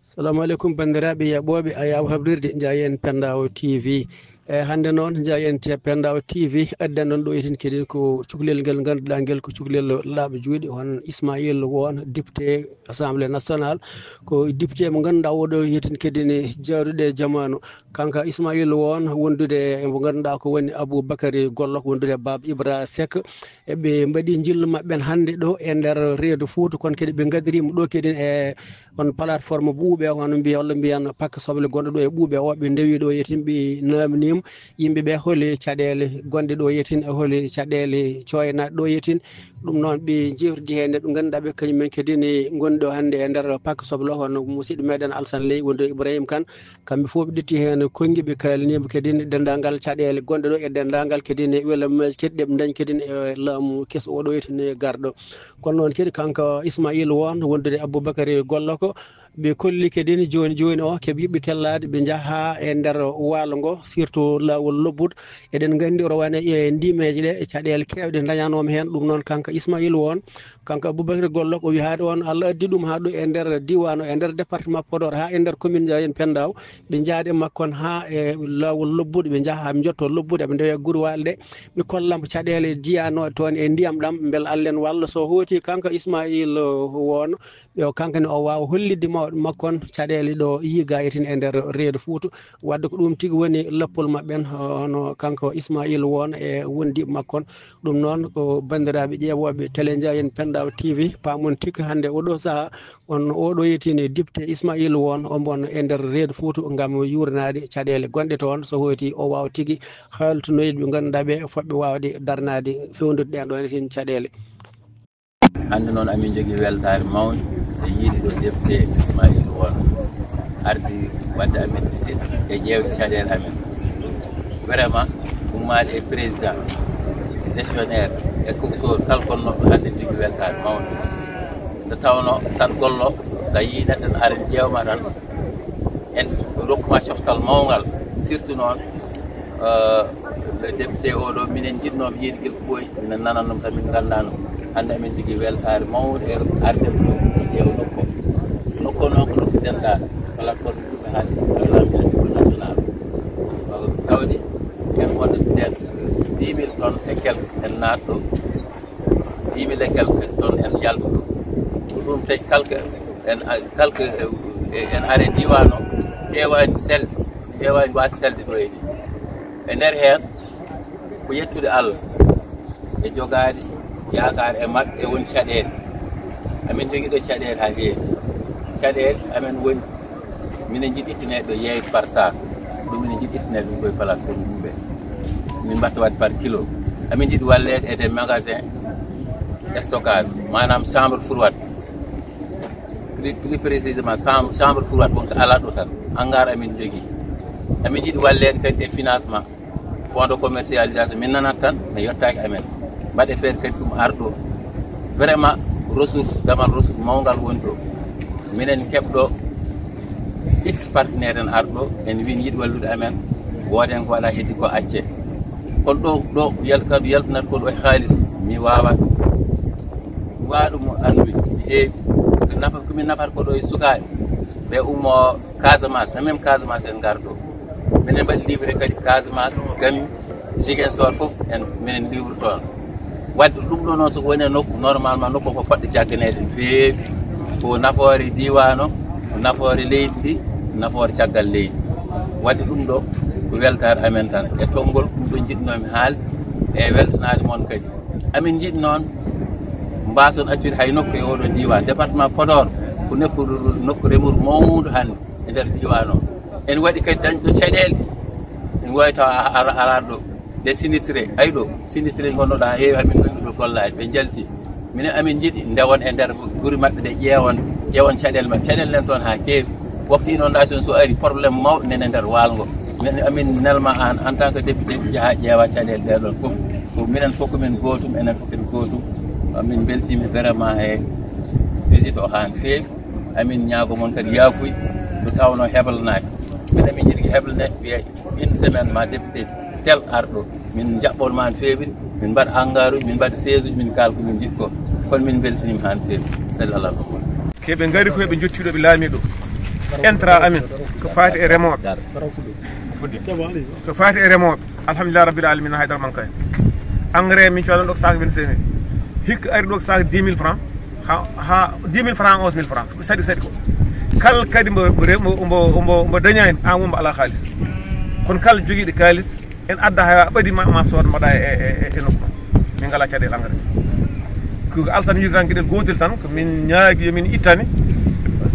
Assalamu alaikum bandiraɓe yaɓoɓe ayaw habride jayen Pendaw TV hande noon jayen Pendaw TV addan ɗon ɗo etin kadi ko cukalel ngel ganduɗa ngel ko cukalel laaɓa juuɗe hon Ismaïla won député assemblée nationale ko député mo ganduɗa oɗo yetin kadi ne jaaruɗe jamanu kanka Ismaïla won wondude mo ganduɗa ko woni Aboubacary Gollo wondude Baba Ibra Seck eɓe mbaɗi jillu mabɓe hande ɗo e nder reedo Fouta kono kadi ɓe gadarima ɗo kadi e on plateforme ɓuuɓe hono mbiya walla mbiyan pakke soble gonɗo ɗo e ɓuuɓe o ɓe ndewi ɗo yetin ɓe namnima yimɓeɓe holi caɗele gonɗe ɗo yetin e holi caɗele coynaɗe ɗo yetin ɗum noon ɓe jewtidi hen ɓe ganduɗa ɓe kañumen kadi ne goni ɗo hande e nder pakke soble o hono musidɗo meɗen Alassane Leye wonde Ibrahima Kane kamɓe foof ɓe ɗetti hen konngui ɓe kalinima kadi dendagal caɗele gonɗe ɗo e dendagal kadi ne welamaji kadi ɗeɓe dañi kadi e laamu kesso oɗo yetin e garɗo kono noon kadi kanko Ismaïla won wondude Aboubacary Gollo ko ɓe kolli kadi joni o keeɓe yiɓɓe tellade ɓe jaaha e nder walo ngo surtout lawol lobbuɗo eɗen gandi rawane e ndimeje ɗe e caɗele kewɗe dañanoma hen ɗum noon kanko Ismaïla won kanko Aboubacary Gollo o wi haade on Allah addi ɗum ha ɗo e nder diwan o e nder département Podor ha e nder commune Jayen Pendaw ɓe jaade makko ha e lawol lobbuɗo ɓe jaaha ɓe jotto lobbude ɓe ndewe guure wale ɗe ɓe kollamo caɗele jiyanoɗe toon e ndiyam ɗam beele Allah en walla so hooti kanko Ismaïla won ɓe kankane o wawa hollidde mawɗo makkon caɗele ɗo yiiga yetin e nder reedo Fouta wadde ko ɗum tigui woni leppol mabɓen hono kanko Ismaïla won e wondiɓe makkon ɗum noon ko bandiraɓe ƴeewoɓe télé Jayen Pendaw TV pamon tigui hande oɗo saaha on oɗo yetini député Ismaïla won omon e nder reedo Fouta gam yuranade caɗele gonɗe toon so hooti o wawa tigui haltunoyde ɓe ganduɗa ɓe fooɓe wawde darnade fewnude ɗen ɗon yetin caɗele. Hande noon amin jogui weltare mawde e yiide ɗo député Ismaïla won ardi wadde amen visite e ƴewde caɗele amen vraiment ummade e président gestionnaire e coxeur kala konnoɗo hande jogui weltare mawde nde tawno saɗa gollo sa yi neɗɗo ne ara ƴewma tan en rokkuma coftal mawgal surtout noon le député oɗo minen jiɗnoɓe yiide guel ko ɓooyi minen nananɗum tan min gandano hande amin jogui weltare mawde e arde ɗo ƴeew nokku noon ko nokku denɗaɗo plateforme ɗuɓe haali laamu national tawde en wonde nden 10 000 tonnes et quelque en natɗo 10 000 et quelque tonnes en yalta ɗo ɗum tawi kalque en are diwan o ƴewani selde ƴewani wasi selde ɗo e ni e nder hen ko yettude Allah e jogade yakar e mabɓe e woni caɗele amin jogui ɗo caɗele ha heewi caɗele amen woni minen jiiɗi ittanede ɗo yeyde par sac ɗum minen jiiɗi ittanede ɗum koye plateforme ɗumɓe min mbatta wadde par kilo amin jiiɗi wallede e des magasins stockage manam chambre froide plus précisément chambre froide wonko ala ɗo tan hangar amin jogui amin jiiɗi wallede kadi e financement fond de commercialisation min nanat tan mi yettaki amen mbaɗe feere kadi ɗum arɗo vraiment ressource damal ressource mawgal woni ɗo minen keɓɗo x partenaire en arɗo en win yiiɗi wallude amen woden ko waɗa heddi ko acce kono ɗo yaltanat ko ɗo e haalis mi wawa waɗum andude mi heewi nafa komin nafata ko ɗo e sukaɓe ɓe ummo Casamance même Casamance en garɗo minen mbaɗi livré kadi Casamance Gami Ziguinchor foof en minen livre toon wadde ɗum ɗo noon soko woni e nokku normalement nokku ko poɗɗo jagganede no feewi ko nafoore diwan o nafoore leydi ndi nafoore caggal leydi wadde ɗum ɗo ko weltare amen tan e tonggol ɗum ɗo jiɗnomi haalde e weltanade moon kadi amin jiɗi noon mbason accude hay nokku e oɗo diwan département Podor ko nokku remuru mawdu hande e nder diwan o en waɗi kadi dañɗo caɗele en wawi taw ara ɗo des sinistré ay ɗo sinistré gonnoɗo ha heewi hamin gonɗi ɗo gollade ɓe jalti minen amin jiiɗi ndewon e nder guuri mabɓe ɗe ƴeewon caɗele mabɓe caɗele nen toon ha keewi waktu inondation so ari probléme mawɗo nene nder walgo min amin nelma an en tant que député jaaha ƴeewa caɗele ɗeɗon foof ko minen fof komin gotum enen fof komin gotum min beltimi vraiment e visite o ha no feewi amin ñaago moon kadi yaafuy nde tawno heblanaki min amin jiiɗi heblane wiya une semaine ma député tel arɗo min jaɓɓonma no feewiri min mbaɗa engrais uji min mbaɗa siège uji min kaala komin jiɗi ko kono min beltinima ha no feewi sall Allah keɓe gari koye ɓe jottiɗo ɓe laamiɗo intra amin ko faati e remoɓe ko faati e remoɓe alhamdulillah rabbil alamin haydara man kay engrais min codan ɗo ko sac 25 hikka ari ɗo ko sac 10 000 francs ha 10 000 francs 11 000 francs saɗi ko kala kadi mbo dañani an wombo ala halis kono kala joguiɗo kalis en adda ha ɓaadi ma sooda mbaɗa e nokku min ngala caɗele engrais ko alsan wiide tan gueɗel gotel tan ko min ñaagui yomin ittane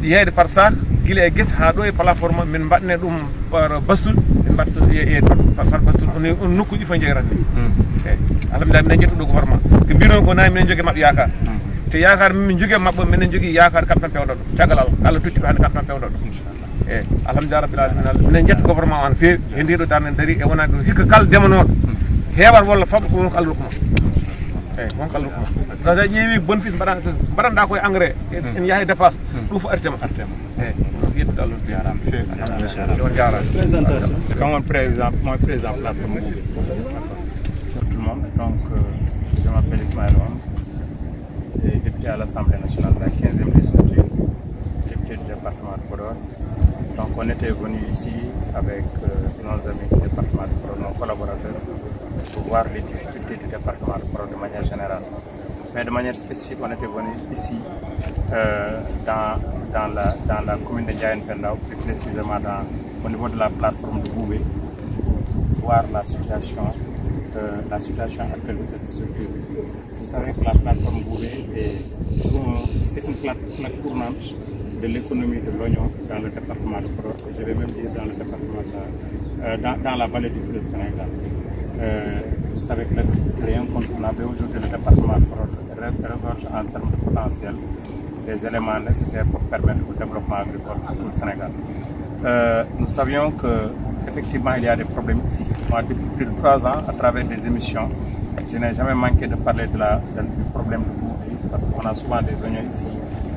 yeeyde par sac guila e guese ha ɗo e plateforme min mbaɗne ɗum par bastude min mbaɗa yeeyde par bastude on nokkuji fof jeerat ni eyyi alhamdulillah minen jetto ɗo ko vraiment ko mbinon ko nayi minen jogui mabɓe yakar te yakar min jogui mabɓe minen jogui yakar kamɓe tan pewɗo ɗo caggal Allah totti ɓe hande kamɓe tan pewɗo ɗo eyyi alhamdulillah rabbil alamin minen jetta gouvernement on feewi e ndiɗo darde daari e wonani ɗo hikka kala ndemanoɗo heewat walla fabɓe ko wonko Allah rokkuma eyyi wonko Allah rokkuma sa ƴeewi bénéfice mbaɗanɗa koye engrais en yaaha dépasse ɗum fof artema eyyi yettude Allah jarama présentation comme président moi président plateforme tout le monde donc je m'appelle Ismaël Wan député à l'Assemblée nationale de la 15e législature député du département de Podor. Donc on était venu ici avec nos amis du département de Podor, nos collaborateurs, pour voir les difficultés du département de Podor de manière générale. Mais de manière spécifique, on était venu ici dans la commune de Ndiayène Pendao, plus précisément au niveau de la plateforme de Boubé, pour voir la situation actuelle de cette structure. Vous savez que la plateforme Boubé c'est une plaque tournante de l'économie de l'oignon dans le département de Podor, je vais même dire dans le département dans la vallée du fleuve Sénégal. Vous savez que l'agriculture est incontournable et aujourd'hui le département de Podor regorge en termes de potentiel des éléments nécessaires pour permettre le développement agricole pour tout le Sénégal. Nous savions qu'effectivement il y a des problèmes ici. Moi, depuis plus de 3 ans, à travers des émissions, je n'ai jamais manqué de parler du problème de Boubé, parce qu'on a souvent des oignons ici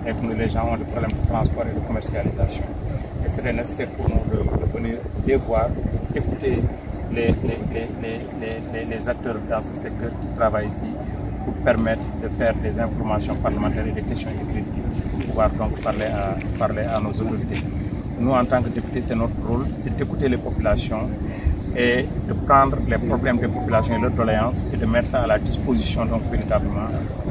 et que les gens ont des problèmes de transport et de commercialisation. Et c'est nécessaire pour nous de venir les voir, écouter les acteurs dans ce secteur qui travaillent ici pour permettre de faire des informations parlementaires et des questions écrites pour pouvoir donc parler à nos autorités. Nous, en tant que députés, c'est notre rôle, c'est d'écouter les populations et de prendre les problèmes des populations et leurs doléances et de mettre ça à la disposition donc véritablement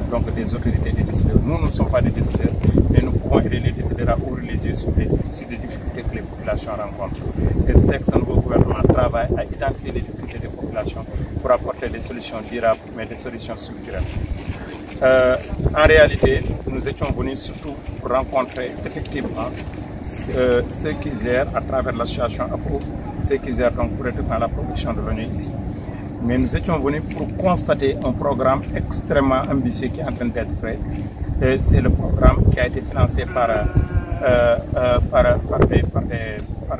donc des autorités et des décideurs. Nous ne sommes pas des décideurs, mais nous pouvons aider les décideurs à ouvrir les yeux sur les difficultés que les populations rencontrent. Et c'est que ce nouveau gouvernement travaille à identifier les difficultés des populations pour apporter des solutions durables, mais des solutions structurelles. En réalité, nous étions venus surtout pour rencontrer effectivement ceux qui gèrent à travers l'association APO, ceux qui gèrent donc pour être dans la production de l'oignon ici. Mais nous étions venus pour constater un programme extrêmement ambitieux qui est en train d'être fait. C'est le programme qui a été financé par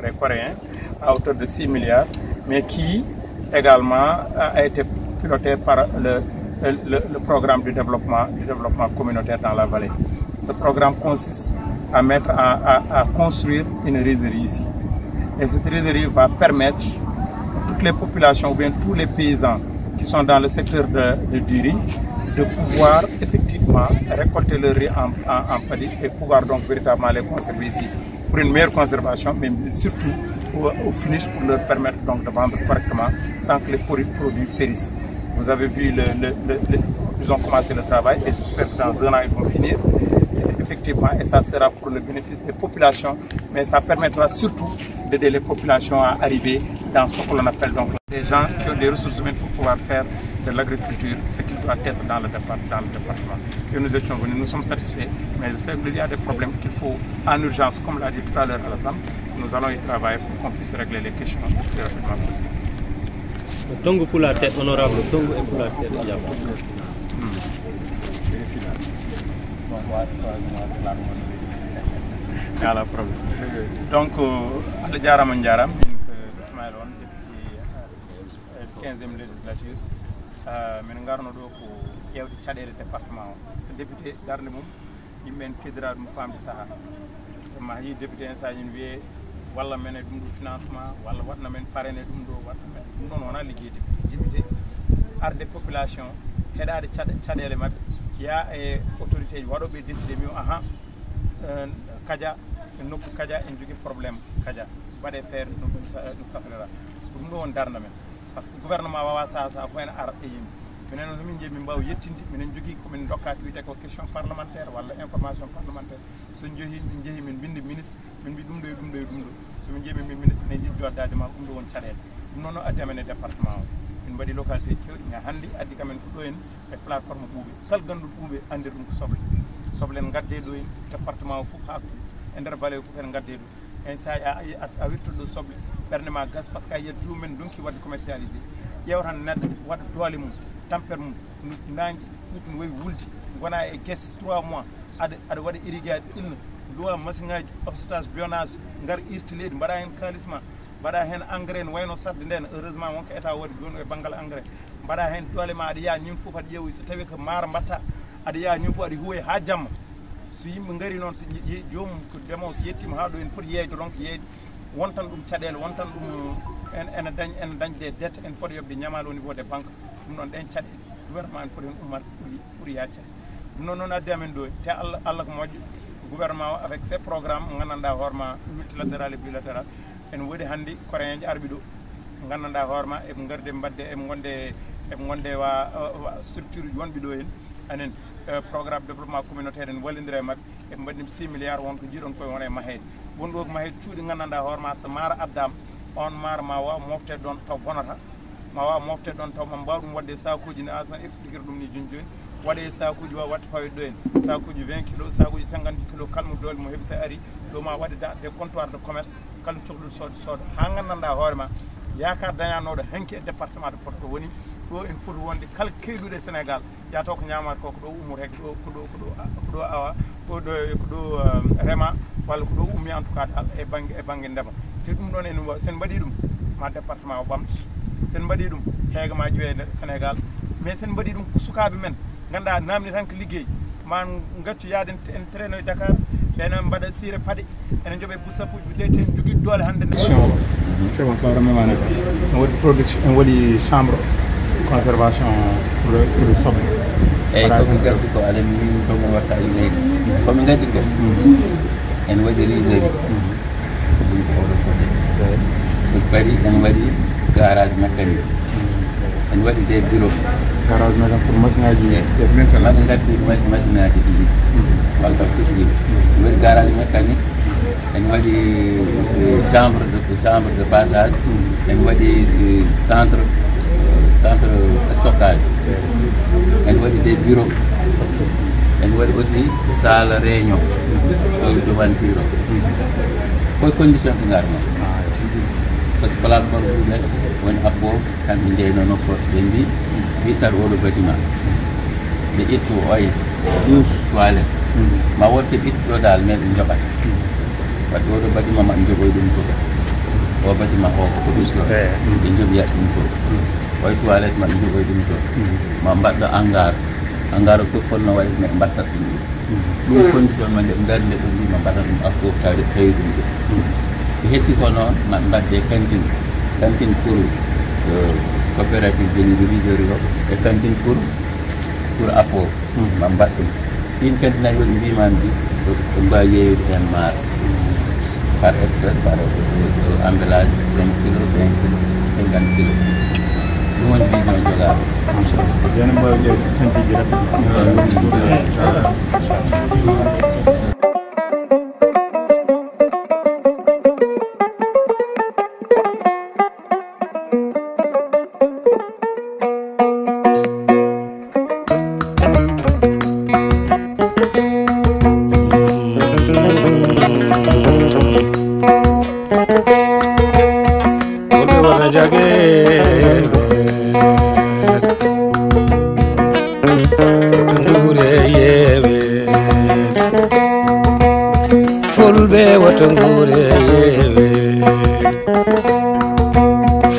des Coréens à hauteur de 6 milliards, mais qui également a été piloté par le programme du développement communautaire dans la vallée. Ce programme consiste à construire une rizerie ici. Et cette rizerie va permettre à toutes les populations, ou bien tous les paysans qui sont dans le secteur du riz, de pouvoir effectivement récolter le riz en paddy et pouvoir donc véritablement les conserver ici pour une meilleure conservation, mais surtout au finish pour leur permettre donc de vendre correctement sans que les produits périssent. Vous avez vu, ils ont commencé le travail et j'espère que dans 1 an ils vont finir. Effectivement, et ça sera pour le bénéfice des populations, mais ça permettra surtout d'aider les populations à arriver dans ce que l'on appelle donc des gens qui ont des ressources humaines pour pouvoir faire de l'agriculture ce qui doit être dans le département. Et nous étions venus, nous sommes satisfaits, mais je sais qu'il y a des problèmes qu'il faut en urgence, comme l'a dit tout à l'heure Alassane, nous allons y travailler pour qu'on puisse régler les questions le plus rapidement possible. Donc pour la tête, honorable, donc pour la tête, il y a Voilà, problème. Donc, Alla Diarama Ndiaram, Ismaël Wan, député 15e législature, min garno ɗo ko ƴewde caɗele département o par ce que député darde mum yimɓe en kedira ɗum famde saaha par ce que ma yi député en sañin wiye walla men e ɗum ɗo financement walla waɗna men parrainé ɗum ɗo waɗna men ɗum ɗon wona ligguey député arde population heɗade caɗele mabɓe ya e autorité ji waɗoɓe décidé mi o ahan Kadia nokku kadia en jogui probléme kadia waɗe feere ɗum safrira ɗum ɗo won darna men par ce que gouvernement wawa sa ko hen ara e yimɓe minen noon somin jeeyi min mbawa yettinde minen jogui komin dokkaki wiyete ko question parlementaire walla information parlementaire so jeehi min jeehi min bindi ministre min mbi ɗum ɗo e ɗum ɗo e ɗum ɗo somin jeeyi min ministre min jiɗi joddade ma ɗum ɗo won caɗele ɗum noon addi amen e département o min mbaɗi localité kewɗi mais hannde addi kamen ko ɗo en e plateforme ɓuuɓe kala ganduɗo ɓuuɓe andir ɗum ko soble en gadde ɗo en département o fof hakkude e nder vallée o fof en gadde ɗo en sa a wirtude ɗo soble ɓerde ma gas par ce que a yiyat jomumen donki wadde commercialisé ƴeewa tan neɗɗo waɗa doole mum tampere mum nangue fuuti no wayi wulde gona e guesse 3 mois aɗa waɗa irrigué aɗa ilna duwa machine ngaji offsetage bionnage gar irti leydi mbaɗa hen kalisma mbaɗa hen engrais no wayno sarde nden heureusement wonko état waɗi joni e banggal engrais mbaɗa hen doole ma aɗa yaa ñim fof aɗa ƴeewoy so tawi ko maaro mbatta aɗa yaa ñim fof aɗa huwoy ha jamma so yimɓe ngari noon so joomum ko demowo so yettima ha ɗo en foti yeeyde donc yeeyde wontan ɗum caɗele wontan ɗum ene dañde dette en foti yobde ñamade au niveau des banques ɗum noon ɗen caɗele gouvernement en foti hen ummade ɓuuri yaccede ɗum noon noon addi amen ɗo te Allah ko moƴƴo gouvernement o avec ses programmes gandanɗa hoorema multilatéral et bilatéral en woodi hannde coréen ji arɓi ɗo gandanɗa hoorema eɓe garde mbadde eɓe gonde wa structure uji wonɓe ɗo hen anen programme développement communautaire en wallidira e mabɓe eɓe mbaɗi 6 milliards wonko jiiɗon koye wona e mahede won ɗo ko mahede cuuɗi gandanɗa hoorema so maaro addama on maaro ma wawa moftede ɗon taw bonata ma wawa moftede ɗon taw ma mbawa ɗum wadde sakuji ne asan expliquer ɗum ni joni joni waɗe sakuji wawa watta fawede ɗo en sakuji 20 kilos sakuji 50 kilos kalmo doole mo heeɓi sa ari ɗo ma waɗe des comptoir de commerce kala cohluɗo sooda ha gandanɗa hoorema yakar dañanoɗo hanki e département de Podor woni ɗo en foti wonde kala keyɗuɗo e Sénégal yataw ko ñamata ko ɗo ummoteke ko ɗo awa ko ɗo rema walla ko ɗo ummi en tout cas dal e banggue ndema te ɗum ɗon en sen mbaɗi ɗum ma département o ɓamta sen mbaɗi ɗum heega ma jowe Sénégal mais sen mbaɗi ɗum sukaɓe men ganduɗa namdi tan ko liggey ma gaccu yaade en traino e Dakar ɓena mbaɗa sire paɗe enen jooɓe bussapuji de ten jogui doole hannde c'est bon vraiment en waɗi production en waɗi chambre conservation pour le soble eyyi komi gardi ko aɗa mi wimi komi watta leydi komi gaddi ko en waɗi riserie ɗum ko oɗo côté so paari en waɗi garage mécanique en waɗi des bureau garage mécanique pour machine aji maɓe gaddi machine aji ɗiɗi walla foti ɗiɗi en waɗi garage mécanique en waɗi chambre de passage en waɗi centre stockage en waɗi des bureaux en waɗi aussi salle réunion ɗo devanture koye condition ɗi garno par ce que plateforme ɗumen woni abbo kamɓe jeynono ko ɓe mbi wittat oɗo bâtiment ɓe ƴettu oye 12 toilette ma wotte ɓittuɗo dal mais ɓe joɓat wadde oɗo bâtiment maɓe jogoy ɗum to o bâtiment o ko ɓisto ɓe joɓiyat ɗum to oye toilette maɓe jogoy ɗum to ma mbaɗɗo hangar o fof fonno wayi mais mbattat ɗum ɗum condition ma nde ɓe gari nde ɓe mbima mbaɗat ɗum abbo tawi tawi ɗum ɗo ɓe hetti ko noon maɓe mbadde cantine pour coopérative joni riserie o e cantine pour apport ma mbaɗ ɗum ɗin cantine aji waɗi mbimami ɗi ɓe mbawi yeeyude hen maaro par espèce par emballage 5 kilos 20 kilos 50 kilos ɗum woni vision jogaɓe joni mbawi ƴewde santiji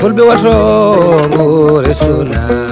fulɓe wato ngure suna